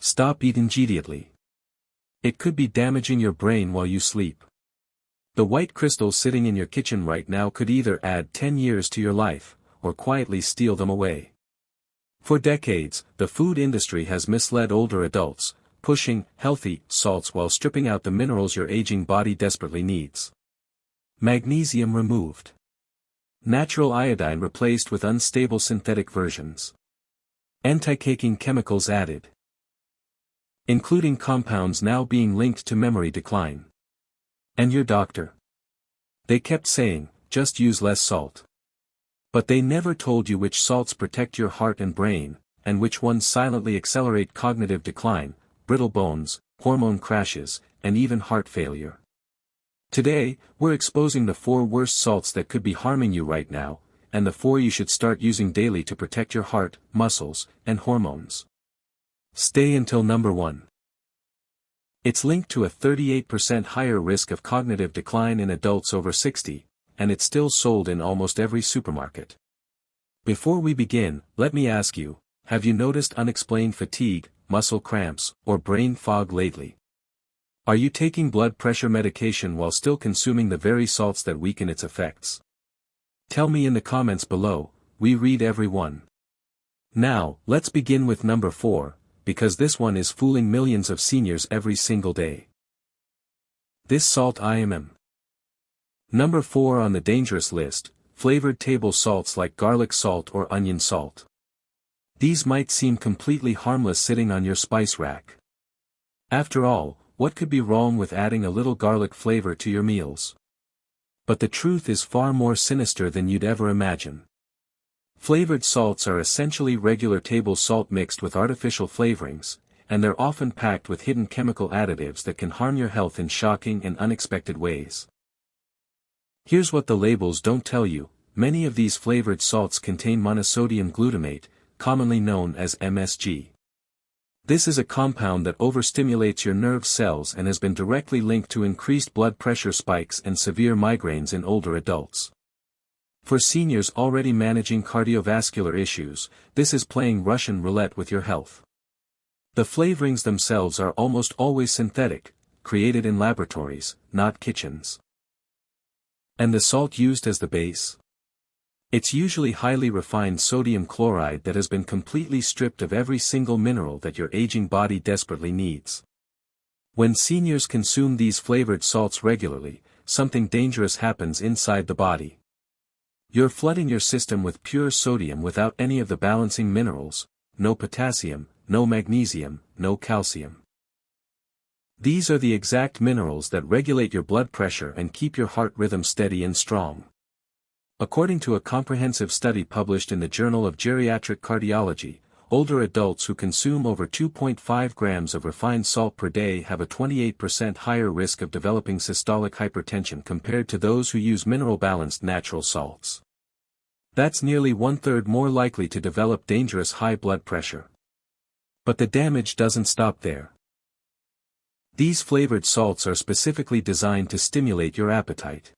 Stop eating immediately. It could be damaging your brain while you sleep. The white crystals sitting in your kitchen right now could either add 10 years to your life, or quietly steal them away. For decades, the food industry has misled older adults, pushing healthy salts while stripping out the minerals your aging body desperately needs. Magnesium removed. Natural iodine replaced with unstable synthetic versions. Anti-caking chemicals added. Including compounds now being linked to memory decline. And your doctor? They kept saying, just use less salt. But they never told you which salts protect your heart and brain, and which ones silently accelerate cognitive decline, brittle bones, hormone crashes, and even heart failure. Today, we're exposing the 4 worst salts that could be harming you right now, and the 4 you should start using daily to protect your heart, muscles, and hormones. Stay until number 1. It's linked to a 38% higher risk of cognitive decline in adults over 60, and it's still sold in almost every supermarket. Before we begin, let me ask you, have you noticed unexplained fatigue, muscle cramps, or brain fog lately? Are you taking blood pressure medication while still consuming the very salts that weaken its effects? Tell me in the comments below, we read every one. Now, let's begin with number 4, because this one is fooling millions of seniors every single day. This salt IMM. Number 4 on the dangerous list, flavored table salts like garlic salt or onion salt. These might seem completely harmless sitting on your spice rack. After all, what could be wrong with adding a little garlic flavor to your meals? But the truth is far more sinister than you'd ever imagine. Flavored salts are essentially regular table salt mixed with artificial flavorings, and they're often packed with hidden chemical additives that can harm your health in shocking and unexpected ways. Here's what the labels don't tell you: many of these flavored salts contain monosodium glutamate, commonly known as MSG. This is a compound that overstimulates your nerve cells and has been directly linked to increased blood pressure spikes and severe migraines in older adults. For seniors already managing cardiovascular issues, this is playing Russian roulette with your health. The flavorings themselves are almost always synthetic, created in laboratories, not kitchens. And the salt used as the base? It's usually highly refined sodium chloride that has been completely stripped of every single mineral that your aging body desperately needs. When seniors consume these flavored salts regularly, something dangerous happens inside the body. You're flooding your system with pure sodium without any of the balancing minerals, no potassium, no magnesium, no calcium. These are the exact minerals that regulate your blood pressure and keep your heart rhythm steady and strong. According to a comprehensive study published in the Journal of Geriatric Cardiology, older adults who consume over 2.5 grams of refined salt per day have a 28% higher risk of developing systolic hypertension compared to those who use mineral-balanced natural salts. That's nearly 1/3 more likely to develop dangerous high blood pressure. But the damage doesn't stop there. These flavored salts are specifically designed to stimulate your appetite.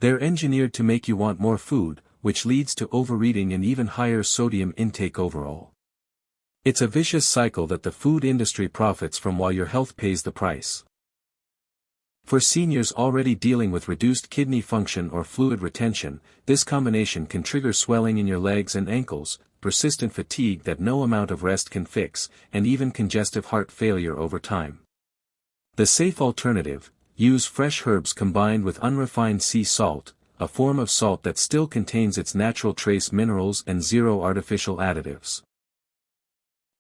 They're engineered to make you want more food, which leads to overeating and even higher sodium intake overall. It's a vicious cycle that the food industry profits from while your health pays the price. For seniors already dealing with reduced kidney function or fluid retention, this combination can trigger swelling in your legs and ankles, persistent fatigue that no amount of rest can fix, and even congestive heart failure over time. The safe alternative: use fresh herbs combined with unrefined sea salt, a form of salt that still contains its natural trace minerals and zero artificial additives.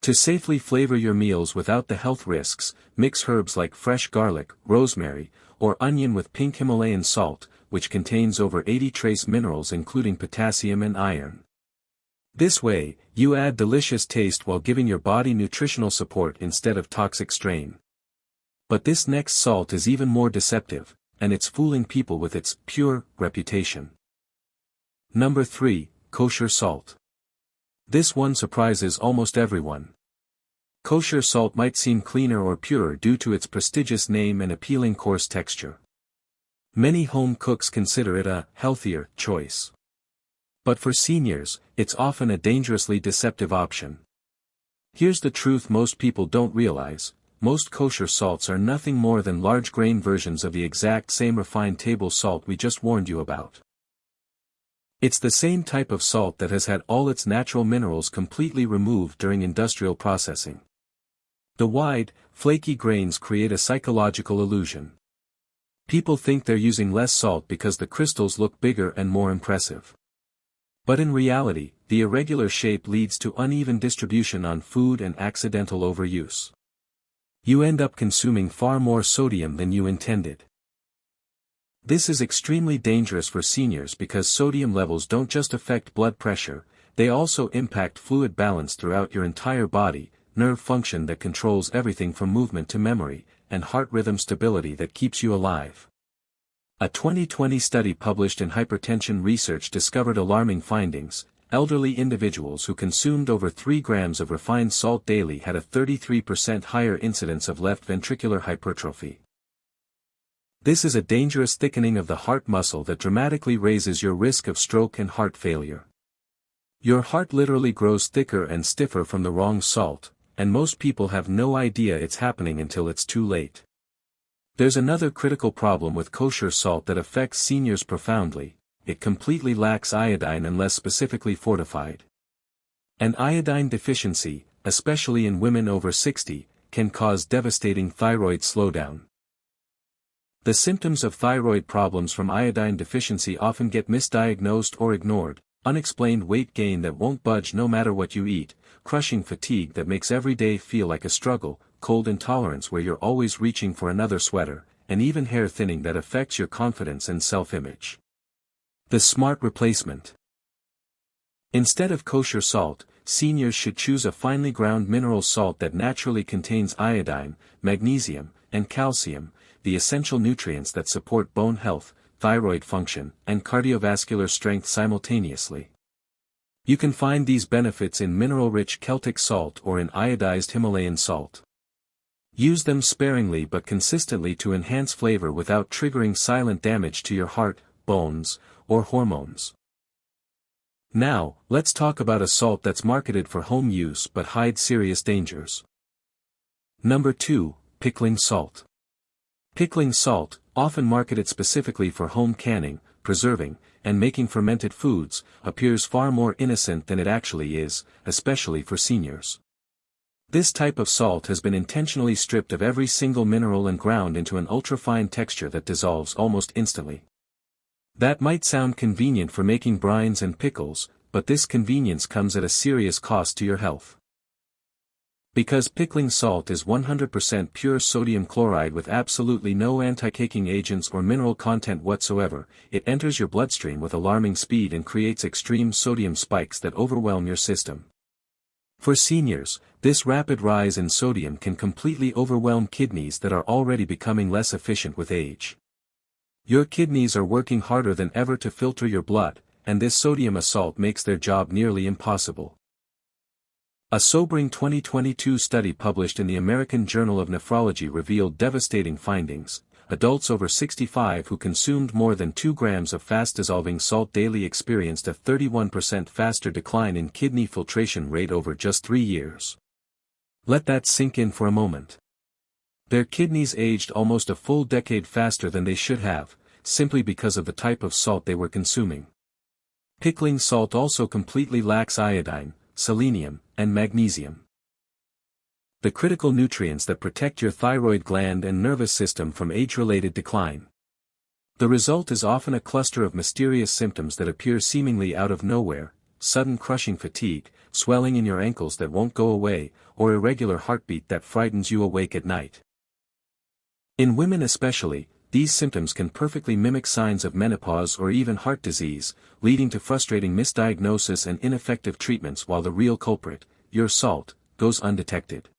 To safely flavor your meals without the health risks, mix herbs like fresh garlic, rosemary, or onion with pink Himalayan salt, which contains over 80 trace minerals including potassium and iron. This way, you add delicious taste while giving your body nutritional support instead of toxic strain. But this next salt is even more deceptive, and it's fooling people with its pure reputation. Number 3, kosher salt. This one surprises almost everyone. Kosher salt might seem cleaner or purer due to its prestigious name and appealing coarse texture. Many home cooks consider it a healthier choice. But for seniors, it's often a dangerously deceptive option. Here's the truth most people don't realize: most kosher salts are nothing more than large-grain versions of the exact same refined table salt we just warned you about. It's the same type of salt that has had all its natural minerals completely removed during industrial processing. The wide, flaky grains create a psychological illusion. People think they're using less salt because the crystals look bigger and more impressive. But in reality, the irregular shape leads to uneven distribution on food and accidental overuse. You end up consuming far more sodium than you intended. This is extremely dangerous for seniors because sodium levels don't just affect blood pressure, they also impact fluid balance throughout your entire body, nerve function that controls everything from movement to memory, and heart rhythm stability that keeps you alive. A 2020 study published in Hypertension Research discovered alarming findings. Elderly individuals who consumed over 3 grams of refined salt daily had a 33% higher incidence of left ventricular hypertrophy. This is a dangerous thickening of the heart muscle that dramatically raises your risk of stroke and heart failure. Your heart literally grows thicker and stiffer from the wrong salt, and most people have no idea it's happening until it's too late. There's another critical problem with kosher salt that affects seniors profoundly: it completely lacks iodine unless specifically fortified. An iodine deficiency, especially in women over 60, can cause devastating thyroid slowdown. The symptoms of thyroid problems from iodine deficiency often get misdiagnosed or ignored: unexplained weight gain that won't budge no matter what you eat, crushing fatigue that makes every day feel like a struggle, cold intolerance where you're always reaching for another sweater, and even hair thinning that affects your confidence and self-image. The smart replacement. Instead of kosher salt, seniors should choose a finely ground mineral salt that naturally contains iodine, magnesium, and calcium, the essential nutrients that support bone health, thyroid function, and cardiovascular strength simultaneously. You can find these benefits in mineral-rich Celtic salt or in iodized Himalayan salt. Use them sparingly but consistently to enhance flavor without triggering silent damage to your heart, bones, or hormones. Now, let's talk about a salt that's marketed for home use but hides serious dangers. Number 2, pickling salt. Pickling salt, often marketed specifically for home canning, preserving, and making fermented foods, appears far more innocent than it actually is, especially for seniors. This type of salt has been intentionally stripped of every single mineral and ground into an ultra-fine texture that dissolves almost instantly. That might sound convenient for making brines and pickles, but this convenience comes at a serious cost to your health. Because pickling salt is 100% pure sodium chloride with absolutely no anti-caking agents or mineral content whatsoever, it enters your bloodstream with alarming speed and creates extreme sodium spikes that overwhelm your system. For seniors, this rapid rise in sodium can completely overwhelm kidneys that are already becoming less efficient with age. Your kidneys are working harder than ever to filter your blood, and this sodium assault makes their job nearly impossible. A sobering 2022 study published in the American Journal of Nephrology revealed devastating findings. Adults over 65 who consumed more than 2 grams of fast-dissolving salt daily experienced a 31% faster decline in kidney filtration rate over just 3 years. Let that sink in for a moment. Their kidneys aged almost a full decade faster than they should have, simply because of the type of salt they were consuming. Pickling salt also completely lacks iodine, selenium, and magnesium, the critical nutrients that protect your thyroid gland and nervous system from age-related decline. The result is often a cluster of mysterious symptoms that appear seemingly out of nowhere: sudden crushing fatigue, swelling in your ankles that won't go away, or irregular heartbeat that frightens you awake at night. In women especially, these symptoms can perfectly mimic signs of menopause or even heart disease, leading to frustrating misdiagnosis and ineffective treatments while the real culprit, your salt, goes undetected.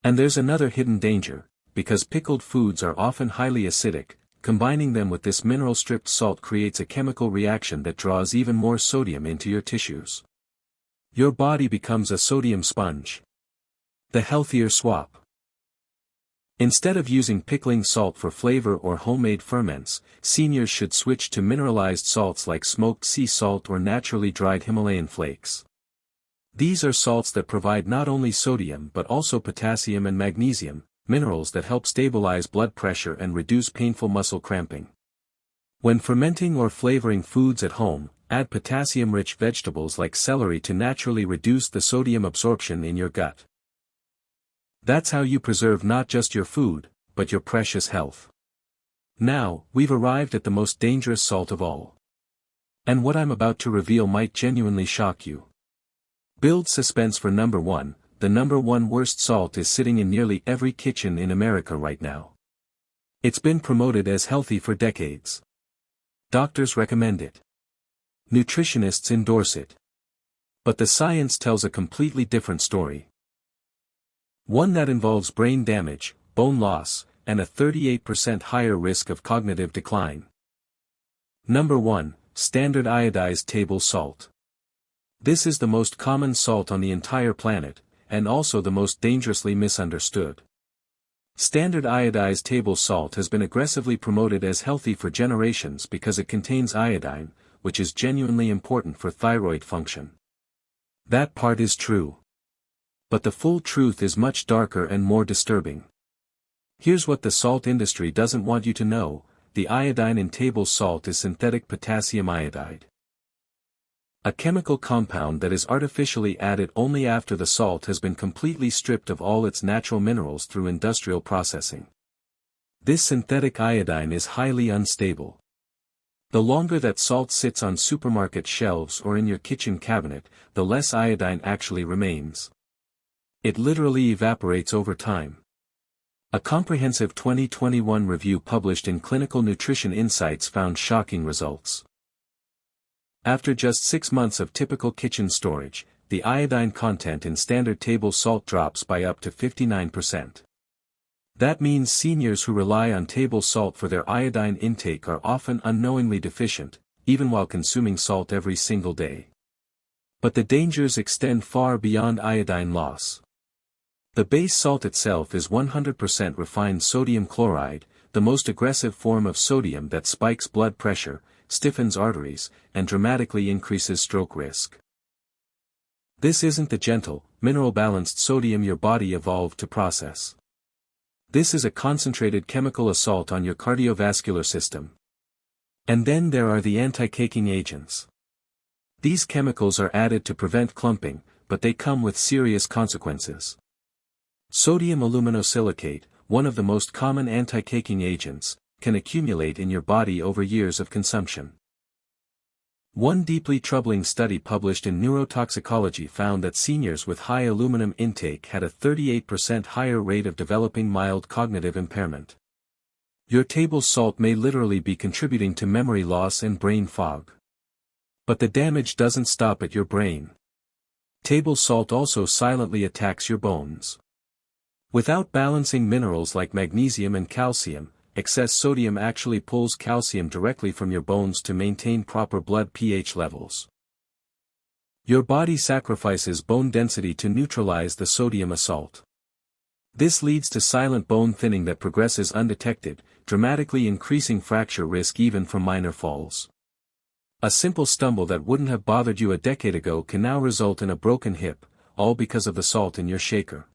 And there's another hidden danger: because pickled foods are often highly acidic, combining them with this mineral-stripped salt creates a chemical reaction that draws even more sodium into your tissues. Your body becomes a sodium sponge. The healthier swap. Instead of using pickling salt for flavor or homemade ferments, seniors should switch to mineralized salts like smoked sea salt or naturally dried Himalayan flakes. These are salts that provide not only sodium but also potassium and magnesium, minerals that help stabilize blood pressure and reduce painful muscle cramping. When fermenting or flavoring foods at home, add potassium-rich vegetables like celery to naturally reduce the sodium absorption in your gut. That's how you preserve not just your food, but your precious health. Now, we've arrived at the most dangerous salt of all. And what I'm about to reveal might genuinely shock you. Build suspense for number 1, the number 1 worst salt is sitting in nearly every kitchen in America right now. It's been promoted as healthy for decades. Doctors recommend it. Nutritionists endorse it. But the science tells a completely different story. One that involves brain damage, bone loss, and a 38% higher risk of cognitive decline. Number 1, standard iodized table salt. This is the most common salt on the entire planet, and also the most dangerously misunderstood. Standard iodized table salt has been aggressively promoted as healthy for generations because it contains iodine, which is genuinely important for thyroid function. That part is true. But the full truth is much darker and more disturbing. Here's what the salt industry doesn't want you to know: the iodine in table salt is synthetic potassium iodide. A chemical compound that is artificially added only after the salt has been completely stripped of all its natural minerals through industrial processing. This synthetic iodine is highly unstable. The longer that salt sits on supermarket shelves or in your kitchen cabinet, the less iodine actually remains. It literally evaporates over time. A comprehensive 2021 review published in Clinical Nutrition Insights found shocking results. After just 6 months of typical kitchen storage, the iodine content in standard table salt drops by up to 59%. That means seniors who rely on table salt for their iodine intake are often unknowingly deficient, even while consuming salt every single day. But the dangers extend far beyond iodine loss. The base salt itself is 100% refined sodium chloride, the most aggressive form of sodium that spikes blood pressure, stiffens arteries, and dramatically increases stroke risk. This isn't the gentle, mineral-balanced sodium your body evolved to process. This is a concentrated chemical assault on your cardiovascular system. And then there are the anti-caking agents. These chemicals are added to prevent clumping, but they come with serious consequences. Sodium aluminosilicate, one of the most common anti-caking agents, can accumulate in your body over years of consumption. One deeply troubling study published in Neurotoxicology found that seniors with high aluminum intake had a 38% higher rate of developing mild cognitive impairment. Your table salt may literally be contributing to memory loss and brain fog. But the damage doesn't stop at your brain. Table salt also silently attacks your bones. Without balancing minerals like magnesium and calcium, excess sodium actually pulls calcium directly from your bones to maintain proper blood pH levels. Your body sacrifices bone density to neutralize the sodium assault. This leads to silent bone thinning that progresses undetected, dramatically increasing fracture risk even from minor falls. A simple stumble that wouldn't have bothered you a decade ago can now result in a broken hip, all because of the salt in your shaker.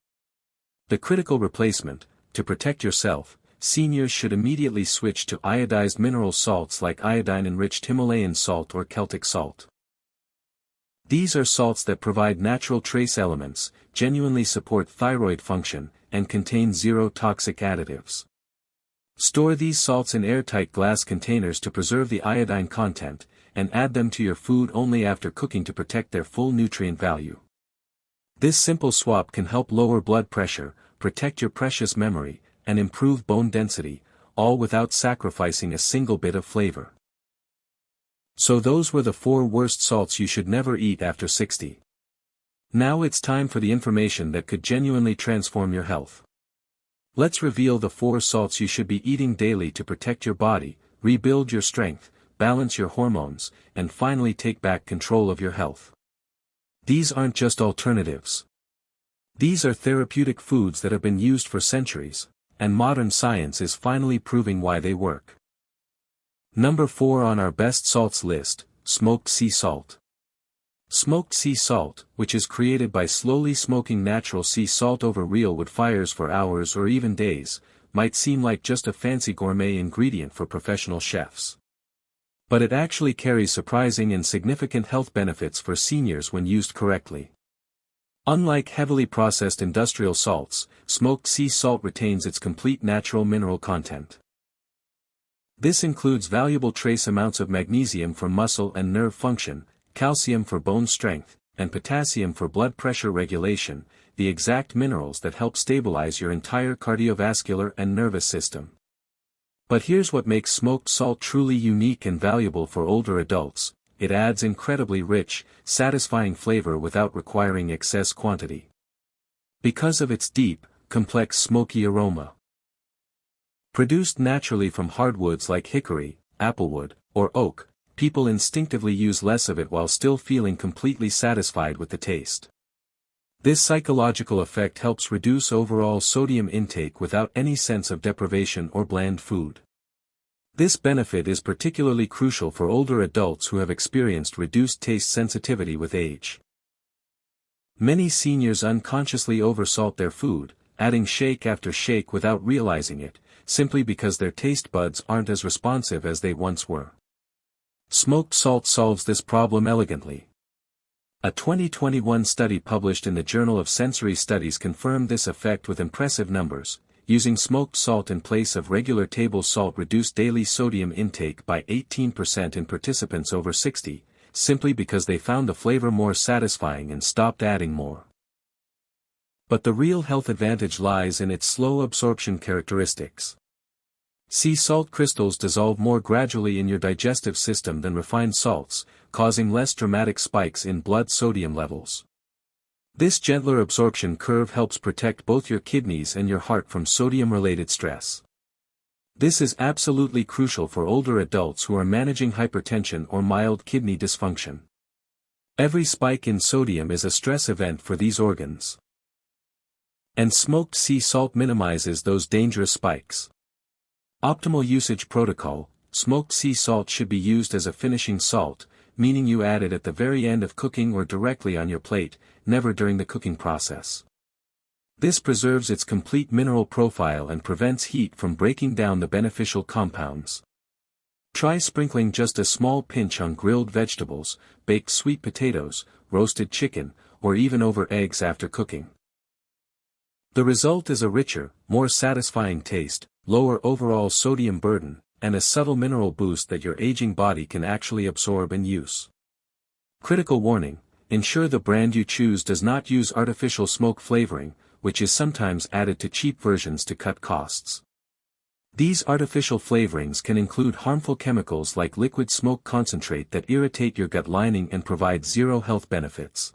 The critical replacement: to protect yourself, seniors should immediately switch to iodized mineral salts like iodine-enriched Himalayan salt or Celtic salt. These are salts that provide natural trace elements, genuinely support thyroid function, and contain zero toxic additives. Store these salts in airtight glass containers to preserve the iodine content, and add them to your food only after cooking to protect their full nutrient value. This simple swap can help lower blood pressure, protect your precious memory, and improve bone density, all without sacrificing a single bit of flavor. So those were the 4 worst salts you should never eat after 60. Now it's time for the information that could genuinely transform your health. Let's reveal the 4 salts you should be eating daily to protect your body, rebuild your strength, balance your hormones, and finally take back control of your health. These aren't just alternatives. These are therapeutic foods that have been used for centuries, and modern science is finally proving why they work. Number 4 on our best salts list: smoked sea salt. Smoked sea salt, which is created by slowly smoking natural sea salt over real wood fires for hours or even days, might seem like just a fancy gourmet ingredient for professional chefs. But it actually carries surprising and significant health benefits for seniors when used correctly. Unlike heavily processed industrial salts, smoked sea salt retains its complete natural mineral content. This includes valuable trace amounts of magnesium for muscle and nerve function, calcium for bone strength, and potassium for blood pressure regulation, the exact minerals that help stabilize your entire cardiovascular and nervous system. But here's what makes smoked salt truly unique and valuable for older adults: it adds incredibly rich, satisfying flavor without requiring excess quantity. Because of its deep, complex smoky aroma. Produced naturally from hardwoods like hickory, applewood, or oak, people instinctively use less of it while still feeling completely satisfied with the taste. This psychological effect helps reduce overall sodium intake without any sense of deprivation or bland food. This benefit is particularly crucial for older adults who have experienced reduced taste sensitivity with age. Many seniors unconsciously oversalt their food, adding shake after shake without realizing it, simply because their taste buds aren't as responsive as they once were. Smoked salt solves this problem elegantly. A 2021 study published in the Journal of Sensory Studies confirmed this effect with impressive numbers. Using smoked salt in place of regular table salt reduced daily sodium intake by 18% in participants over 60, simply because they found the flavor more satisfying and stopped adding more. But the real health advantage lies in its slow absorption characteristics. Sea salt crystals dissolve more gradually in your digestive system than refined salts, causing less dramatic spikes in blood sodium levels. This gentler absorption curve helps protect both your kidneys and your heart from sodium-related stress. This is absolutely crucial for older adults who are managing hypertension or mild kidney dysfunction. Every spike in sodium is a stress event for these organs. And smoked sea salt minimizes those dangerous spikes. Optimal usage protocol: smoked sea salt should be used as a finishing salt, meaning you add it at the very end of cooking or directly on your plate, never during the cooking process. This preserves its complete mineral profile and prevents heat from breaking down the beneficial compounds. Try sprinkling just a small pinch on grilled vegetables, baked sweet potatoes, roasted chicken, or even over eggs after cooking. The result is a richer, more satisfying taste, lower overall sodium burden, and a subtle mineral boost that your aging body can actually absorb and use. Critical warning: ensure the brand you choose does not use artificial smoke flavoring, which is sometimes added to cheap versions to cut costs. These artificial flavorings can include harmful chemicals like liquid smoke concentrate that irritate your gut lining and provide zero health benefits.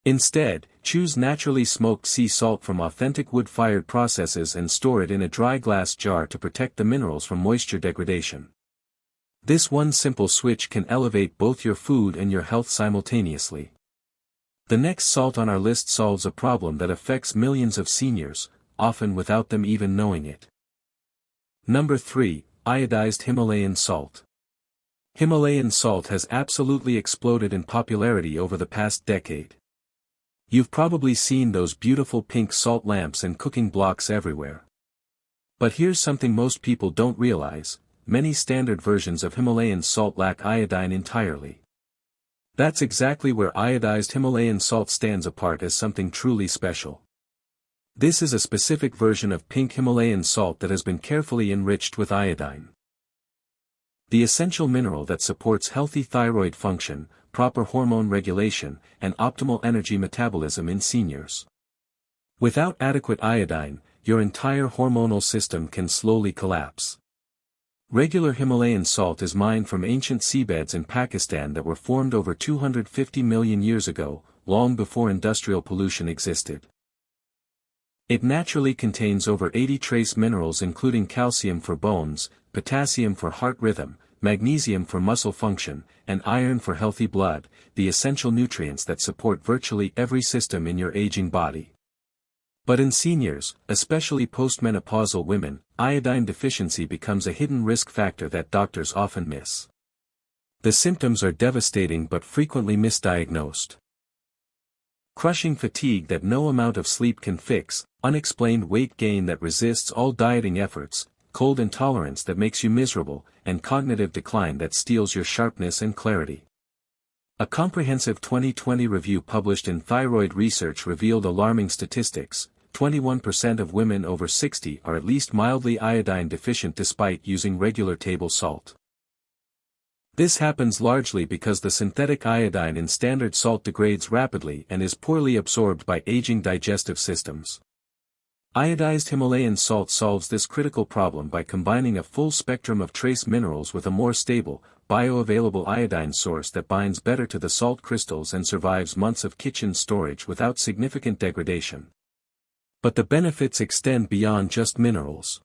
Instead, choose naturally smoked sea salt from authentic wood-fired processes and store it in a dry glass jar to protect the minerals from moisture degradation. This one simple switch can elevate both your food and your health simultaneously. The next salt on our list solves a problem that affects millions of seniors, often without them even knowing it. Number 3, iodized Himalayan salt. Himalayan salt has absolutely exploded in popularity over the past decade. You've probably seen those beautiful pink salt lamps and cooking blocks everywhere. But here's something most people don't realize: many standard versions of Himalayan salt lack iodine entirely. That's exactly where iodized Himalayan salt stands apart as something truly special. This is a specific version of pink Himalayan salt that has been carefully enriched with iodine, the essential mineral that supports healthy thyroid function, proper hormone regulation, and optimal energy metabolism in seniors. Without adequate iodine, your entire hormonal system can slowly collapse. Regular Himalayan salt is mined from ancient seabeds in Pakistan that were formed over 250 million years ago, long before industrial pollution existed. It naturally contains over 80 trace minerals including calcium for bones, potassium for heart rhythm, magnesium for muscle function, and iron for healthy blood, the essential nutrients that support virtually every system in your aging body. But in seniors, especially postmenopausal women, iodine deficiency becomes a hidden risk factor that doctors often miss. The symptoms are devastating but frequently misdiagnosed. Crushing fatigue that no amount of sleep can fix, unexplained weight gain that resists all dieting efforts, cold intolerance that makes you miserable, and cognitive decline that steals your sharpness and clarity. A comprehensive 2020 review published in Thyroid Research revealed alarming statistics. 21% of women over 60 are at least mildly iodine deficient despite using regular table salt. This happens largely because the synthetic iodine in standard salt degrades rapidly and is poorly absorbed by aging digestive systems. Iodized Himalayan salt solves this critical problem by combining a full spectrum of trace minerals with a more stable, bioavailable iodine source that binds better to the salt crystals and survives months of kitchen storage without significant degradation. But the benefits extend beyond just minerals.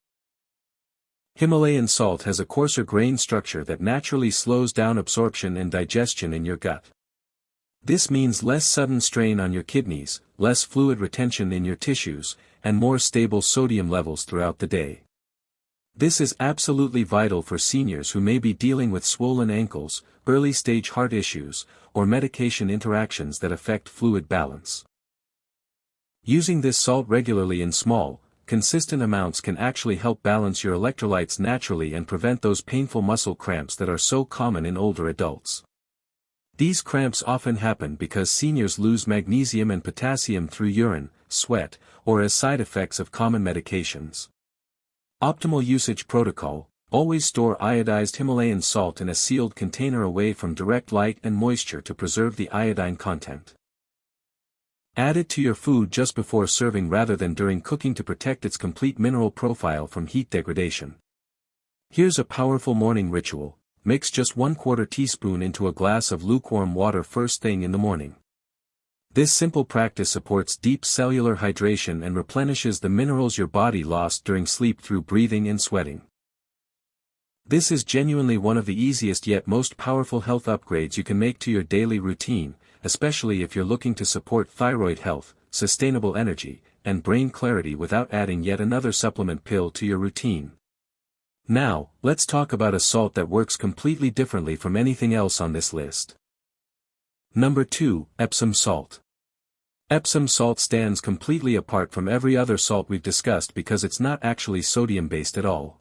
Himalayan salt has a coarser grain structure that naturally slows down absorption and digestion in your gut. This means less sudden strain on your kidneys, less fluid retention in your tissues, and more stable sodium levels throughout the day. This is absolutely vital for seniors who may be dealing with swollen ankles, early-stage heart issues, or medication interactions that affect fluid balance. Using this salt regularly in small, consistent amounts can actually help balance your electrolytes naturally and prevent those painful muscle cramps that are so common in older adults. These cramps often happen because seniors lose magnesium and potassium through urine, sweat, or as side effects of common medications. Optimal usage protocol: always store iodized Himalayan salt in a sealed container away from direct light and moisture to preserve the iodine content. Add it to your food just before serving rather than during cooking to protect its complete mineral profile from heat degradation. Here's a powerful morning ritual: mix just 1/4 teaspoon into a glass of lukewarm water first thing in the morning. This simple practice supports deep cellular hydration and replenishes the minerals your body lost during sleep through breathing and sweating. This is genuinely one of the easiest yet most powerful health upgrades you can make to your daily routine, especially if you're looking to support thyroid health, sustainable energy, and brain clarity without adding yet another supplement pill to your routine. Now, let's talk about a salt that works completely differently from anything else on this list. Number 2, Epsom salt. Epsom salt stands completely apart from every other salt we've discussed because it's not actually sodium-based at all.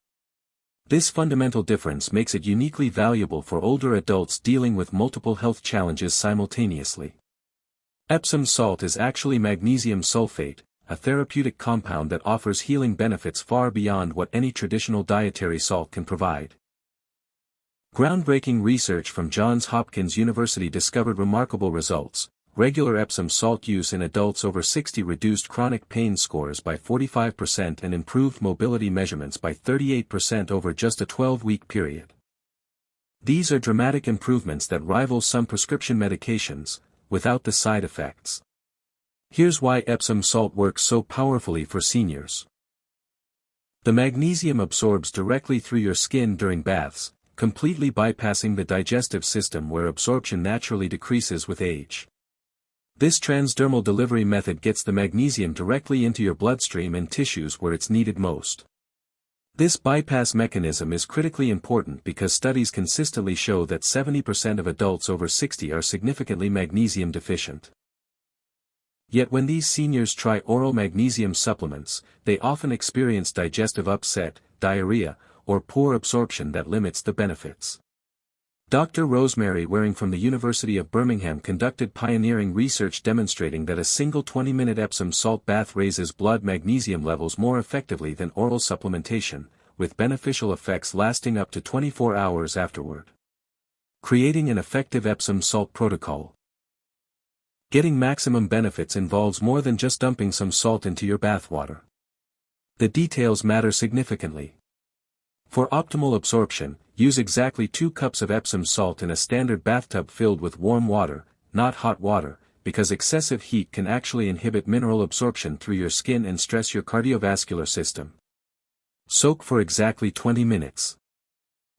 This fundamental difference makes it uniquely valuable for older adults dealing with multiple health challenges simultaneously. Epsom salt is actually magnesium sulfate, a therapeutic compound that offers healing benefits far beyond what any traditional dietary salt can provide. Groundbreaking research from Johns Hopkins University discovered remarkable results. Regular Epsom salt use in adults over 60 reduced chronic pain scores by 45% and improved mobility measurements by 38% over just a 12-week period. These are dramatic improvements that rival some prescription medications, without the side effects. Here's why Epsom salt works so powerfully for seniors. The magnesium absorbs directly through your skin during baths, completely bypassing the digestive system where absorption naturally decreases with age. This transdermal delivery method gets the magnesium directly into your bloodstream and tissues where it's needed most. This bypass mechanism is critically important because studies consistently show that 70% of adults over 60 are significantly magnesium deficient. Yet when these seniors try oral magnesium supplements, they often experience digestive upset, diarrhea, or poor absorption that limits the benefits. Dr. Rosemary Waring from the University of Birmingham conducted pioneering research demonstrating that a single 20-minute Epsom salt bath raises blood magnesium levels more effectively than oral supplementation, with beneficial effects lasting up to 24 hours afterward. Creating an effective Epsom salt protocol. Getting maximum benefits involves more than just dumping some salt into your bathwater. The details matter significantly. For optimal absorption, use exactly 2 cups of Epsom salt in a standard bathtub filled with warm water, not hot water, because excessive heat can actually inhibit mineral absorption through your skin and stress your cardiovascular system. Soak for exactly 20 minutes.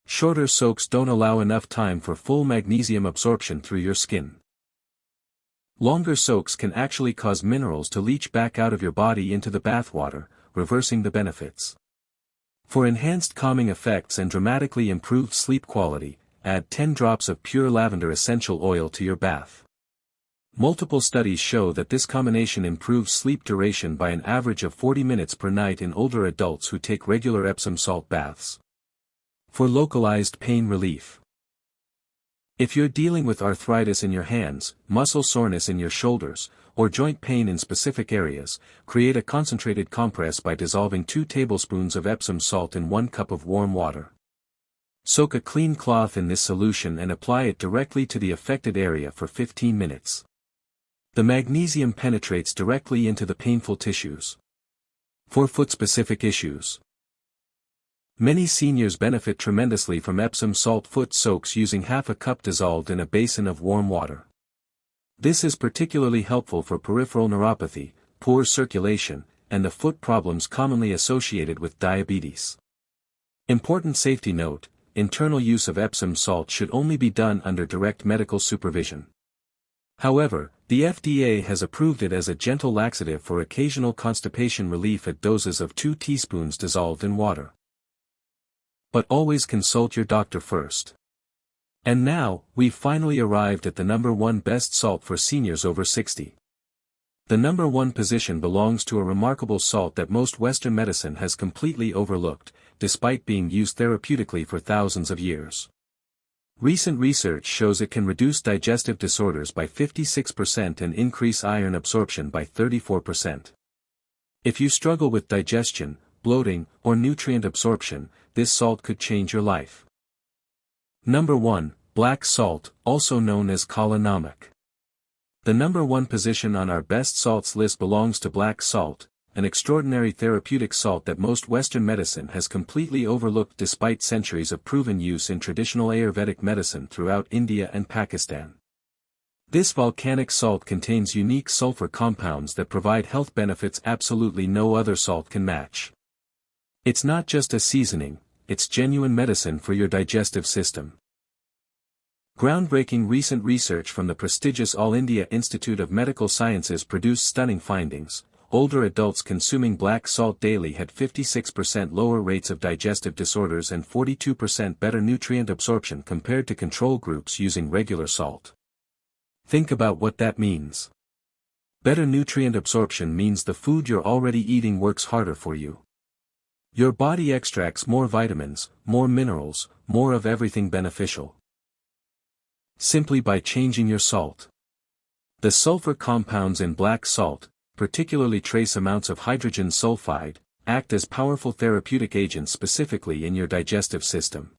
Shorter soaks don't allow enough time for full magnesium absorption through your skin. Longer soaks can actually cause minerals to leach back out of your body into the bathwater, reversing the benefits. For enhanced calming effects and dramatically improved sleep quality, add 10 drops of pure lavender essential oil to your bath. Multiple studies show that this combination improves sleep duration by an average of 40 minutes per night in older adults who take regular Epsom salt baths. For localized pain relief. If you're dealing with arthritis in your hands, muscle soreness in your shoulders, or joint pain in specific areas, create a concentrated compress by dissolving 2 tablespoons of Epsom salt in 1 cup of warm water. Soak a clean cloth in this solution and apply it directly to the affected area for 15 minutes. The magnesium penetrates directly into the painful tissues. For foot-specific issues. Many seniors benefit tremendously from Epsom salt foot soaks using half a cup dissolved in a basin of warm water. This is particularly helpful for peripheral neuropathy, poor circulation, and the foot problems commonly associated with diabetes. Important safety note: internal use of Epsom salt should only be done under direct medical supervision. However, the FDA has approved it as a gentle laxative for occasional constipation relief at doses of 2 teaspoons dissolved in water. But always consult your doctor first. And now, we've finally arrived at the #1 best salt for seniors over 60. The #1 position belongs to a remarkable salt that most Western medicine has completely overlooked, despite being used therapeutically for thousands of years. Recent research shows it can reduce digestive disorders by 56% and increase iron absorption by 34%. If you struggle with digestion, bloating, or nutrient absorption, this salt could change your life. Number 1, black salt, also known as Kala Namak. The #1 position on our best salts list belongs to black salt, an extraordinary therapeutic salt that most Western medicine has completely overlooked despite centuries of proven use in traditional Ayurvedic medicine throughout India and Pakistan. This volcanic salt contains unique sulfur compounds that provide health benefits absolutely no other salt can match. It's not just a seasoning, it's genuine medicine for your digestive system. Groundbreaking recent research from the prestigious All India Institute of Medical Sciences produced stunning findings. Older adults consuming black salt daily had 56% lower rates of digestive disorders and 42% better nutrient absorption compared to control groups using regular salt. Think about what that means. Better nutrient absorption means the food you're already eating works harder for you. Your body extracts more vitamins, more minerals, more of everything beneficial. Simply by changing your salt. The sulfur compounds in black salt, particularly trace amounts of hydrogen sulfide, act as powerful therapeutic agents specifically in your digestive system.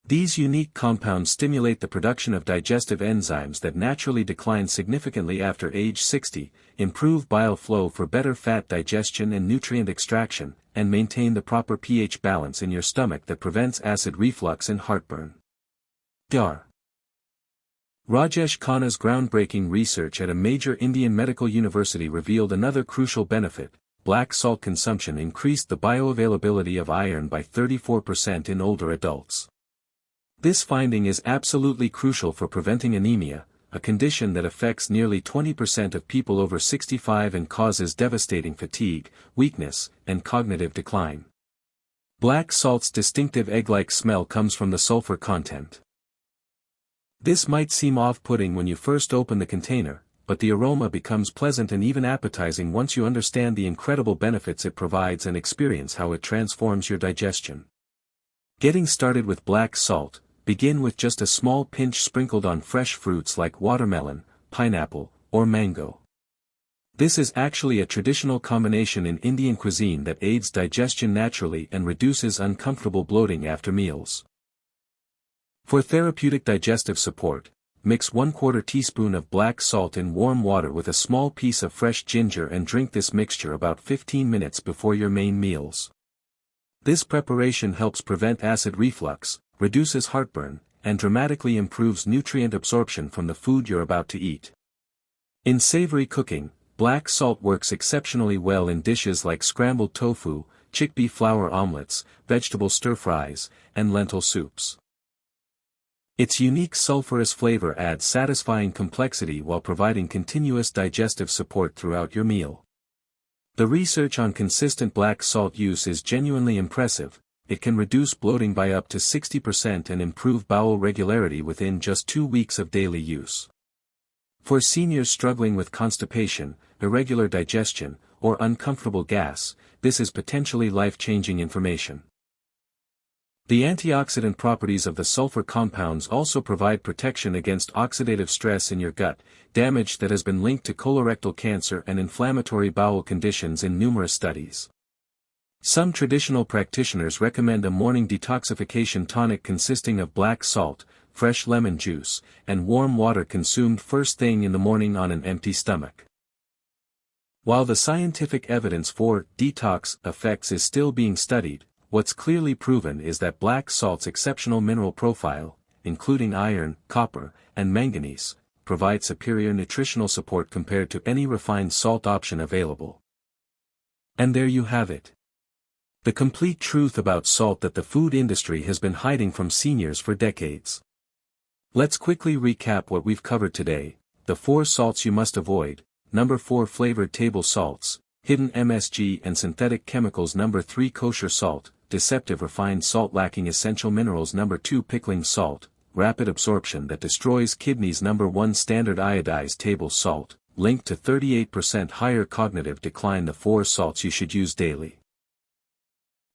These unique compounds stimulate the production of digestive enzymes that naturally decline significantly after age 60, improve bile flow for better fat digestion and nutrient extraction, and maintain the proper pH balance in your stomach that prevents acid reflux and heartburn. Dr. Rajesh Khanna's groundbreaking research at a major Indian medical university revealed another crucial benefit: black salt consumption increased the bioavailability of iron by 34% in older adults. This finding is absolutely crucial for preventing anemia, a condition that affects nearly 20% of people over 65 and causes devastating fatigue, weakness, and cognitive decline. Black salt's distinctive egg-like smell comes from the sulfur content. This might seem off-putting when you first open the container, but the aroma becomes pleasant and even appetizing once you understand the incredible benefits it provides and experience how it transforms your digestion. Getting started with black salt, begin with just a small pinch sprinkled on fresh fruits like watermelon, pineapple, or mango. This is actually a traditional combination in Indian cuisine that aids digestion naturally and reduces uncomfortable bloating after meals. For therapeutic digestive support, mix 1/4 teaspoon of black salt in warm water with a small piece of fresh ginger and drink this mixture about 15 minutes before your main meals. This preparation helps prevent acid reflux, reduces heartburn, and dramatically improves nutrient absorption from the food you're about to eat. In savory cooking, black salt works exceptionally well in dishes like scrambled tofu, chickpea flour omelets, vegetable stir-fries, and lentil soups. Its unique sulfurous flavor adds satisfying complexity while providing continuous digestive support throughout your meal. The research on consistent black salt use is genuinely impressive, it can reduce bloating by up to 60% and improve bowel regularity within just 2 weeks of daily use. For seniors struggling with constipation, irregular digestion, or uncomfortable gas, this is potentially life-changing information. The antioxidant properties of the sulfur compounds also provide protection against oxidative stress in your gut, damage that has been linked to colorectal cancer and inflammatory bowel conditions in numerous studies. Some traditional practitioners recommend a morning detoxification tonic consisting of black salt, fresh lemon juice, and warm water consumed first thing in the morning on an empty stomach. While the scientific evidence for detox effects is still being studied, what's clearly proven is that black salt's exceptional mineral profile, including iron, copper, and manganese, provide superior nutritional support compared to any refined salt option available. And there you have it. The complete truth about salt that the food industry has been hiding from seniors for decades. Let's quickly recap what we've covered today. The 4 salts you must avoid. Number 4, flavored table salts, hidden MSG and synthetic chemicals. Number 3, kosher salt, deceptive refined salt lacking essential minerals. Number 2, pickling salt, rapid absorption that destroys kidneys. Number 1, standard iodized table salt, linked to 38% higher cognitive decline. The 4 salts you should use daily.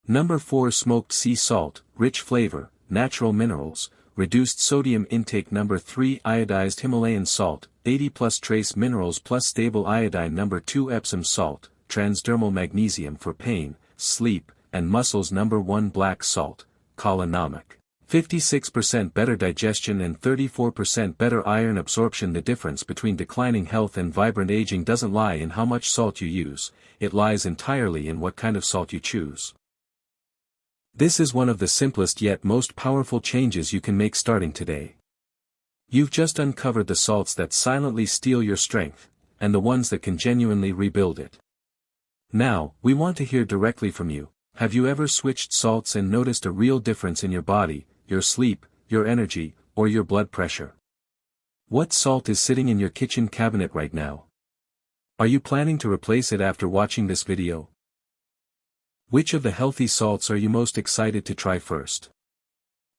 Number 4, smoked sea salt, rich flavor, natural minerals, reduced sodium intake. Number 3, iodized Himalayan salt, 80+ trace minerals plus stable iodine. Number 2, Epsom salt, transdermal magnesium for pain, sleep, and muscles. Number 1, black salt, cholinomic, 56% better digestion and 34% better iron absorption. The difference between declining health and vibrant aging doesn't lie in how much salt you use, it lies entirely in what kind of salt you choose. This is one of the simplest yet most powerful changes you can make starting today. You've just uncovered the salts that silently steal your strength, and the ones that can genuinely rebuild it. Now, we want to hear directly from you. Have you ever switched salts and noticed a real difference in your body, your sleep, your energy, or your blood pressure? What salt is sitting in your kitchen cabinet right now? Are you planning to replace it after watching this video? Which of the healthy salts are you most excited to try first?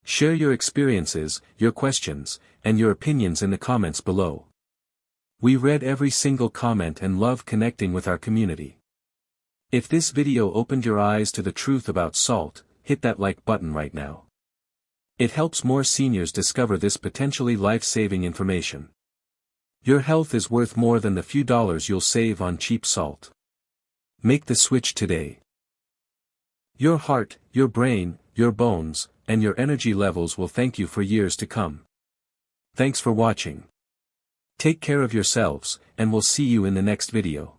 Share your experiences, your questions, and your opinions in the comments below. We read every single comment and love connecting with our community. If this video opened your eyes to the truth about salt, hit that like button right now. It helps more seniors discover this potentially life-saving information. Your health is worth more than the few dollars you'll save on cheap salt. Make the switch today. Your heart, your brain, your bones, and your energy levels will thank you for years to come. Thanks for watching. Take care of yourselves, and we'll see you in the next video.